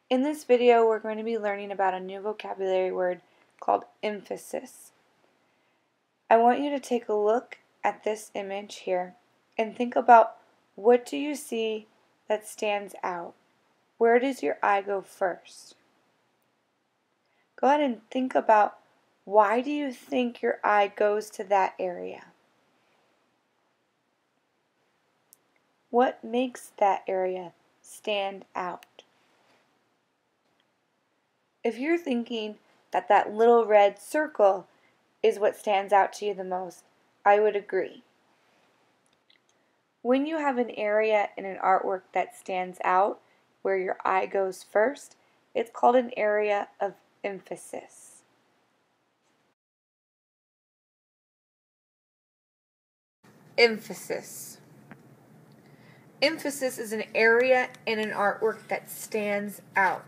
In this video, we're going to be learning about a new vocabulary word called emphasis. I want you to take a look at this image here and think about, what do you see that stands out? Where does your eye go first? Go ahead and think about, why do you think your eye goes to that area? What makes that area stand out? If you're thinking that that little red circle is what stands out to you the most, I would agree. When you have an area in an artwork that stands out, where your eye goes first, it's called an area of emphasis. Emphasis. Emphasis is an area in an artwork that stands out.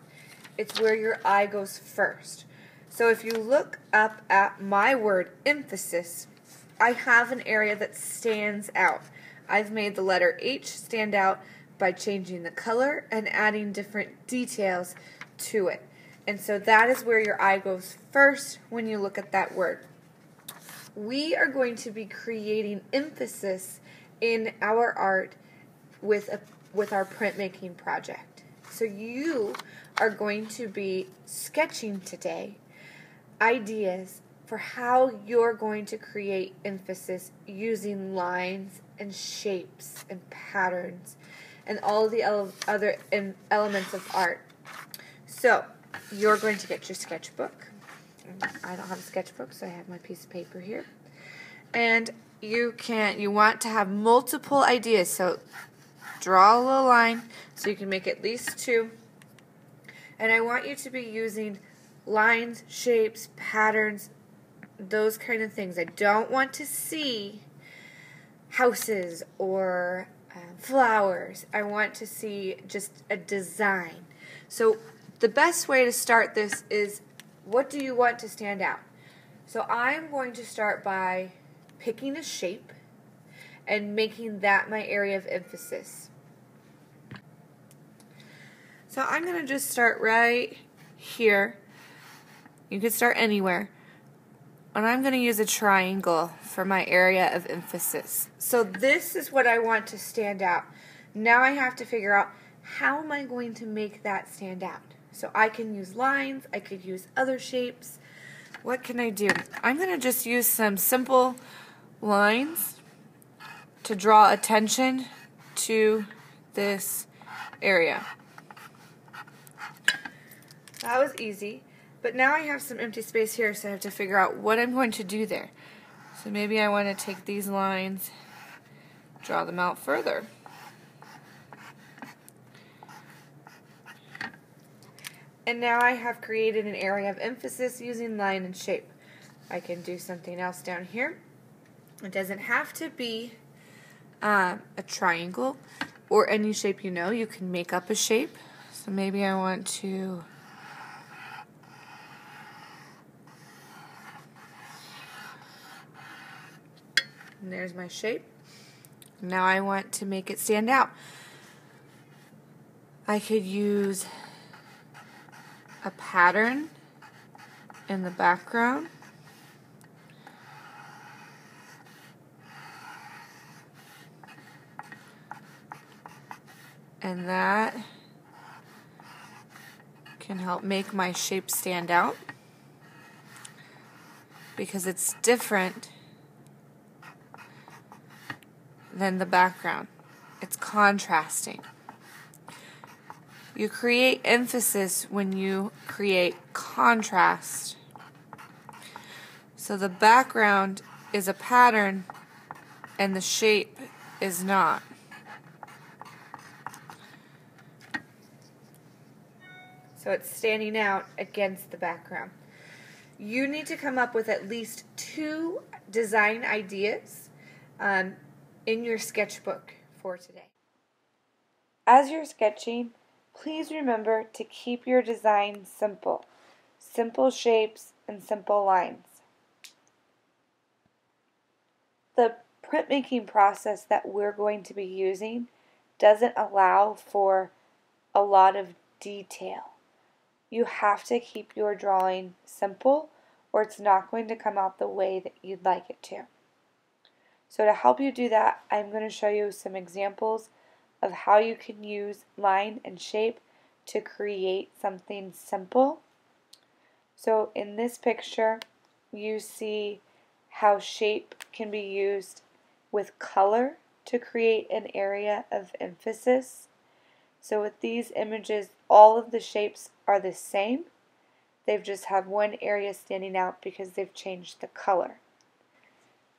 It's where your eye goes first. So if you look up at my word emphasis, I have an area that stands out. I've made the letter H stand out by changing the color and adding different details to it. And so that is where your eye goes first when you look at that word. We are going to be creating emphasis in our art with our printmaking project. So you are going to be sketching today ideas for how you're going to create emphasis using lines and shapes and patterns and all of the other elements of art. So you're going to get your sketchbook. I don't have a sketchbook, so I have my piece of paper here. And you want to have multiple ideas, so draw a little line so you can make at least two. And I want you to be using lines, shapes, patterns, those kind of things. I don't want to see houses or flowers. I want to see just a design. So the best way to start this is, what do you want to stand out? So I'm going to start by picking a shape and making that my area of emphasis. So I'm going to just start right here. You could start anywhere. And I'm going to use a triangle for my area of emphasis. So this is what I want to stand out. Now I have to figure out, how am I going to make that stand out? So I can use lines, I could use other shapes. What can I do? I'm going to just use some simple lines to draw attention to this area. That was easy. But now I have some empty space here, so I have to figure out what I'm going to do there. So maybe I want to take these lines, draw them out further. And now I have created an area of emphasis using line and shape. I can do something else down here. It doesn't have to be a triangle or any shape you know. You can make up a shape. So maybe I want to and there's my shape. Now I want to make it stand out. I could use a pattern in the background. And that can help make my shape stand out because it's different than the background. It's contrasting. You create emphasis when you create contrast. So the background is a pattern and the shape is not. So it's standing out against the background. You need to come up with at least 2 design ideas in your sketchbook for today. As you're sketching, please remember to keep your design simple. Simple shapes and simple lines. The printmaking process that we're going to be using doesn't allow for a lot of detail. You have to keep your drawing simple or it's not going to come out the way that you'd like it to. So to help you do that, I'm going to show you some examples of how you can use line and shape to create something simple. So in this picture, you see how shape can be used with color to create an area of emphasis. So with these images, all of the shapes are the same. They've just have one area standing out because they've changed the color.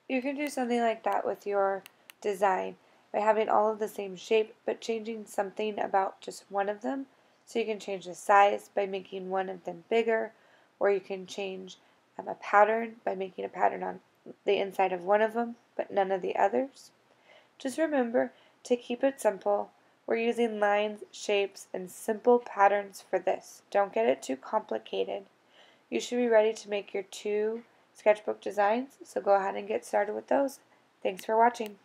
You can do something like that with your design by having all of the same shape but changing something about just one of them. So you can change the size by making one of them bigger, or you can change a pattern by making a pattern on the inside of one of them but none of the others. Just remember to keep it simple. We're using lines, shapes, and simple patterns for this. Don't get it too complicated. You should be ready to make your 2 sketchbook designs, so go ahead and get started with those. Thanks for watching.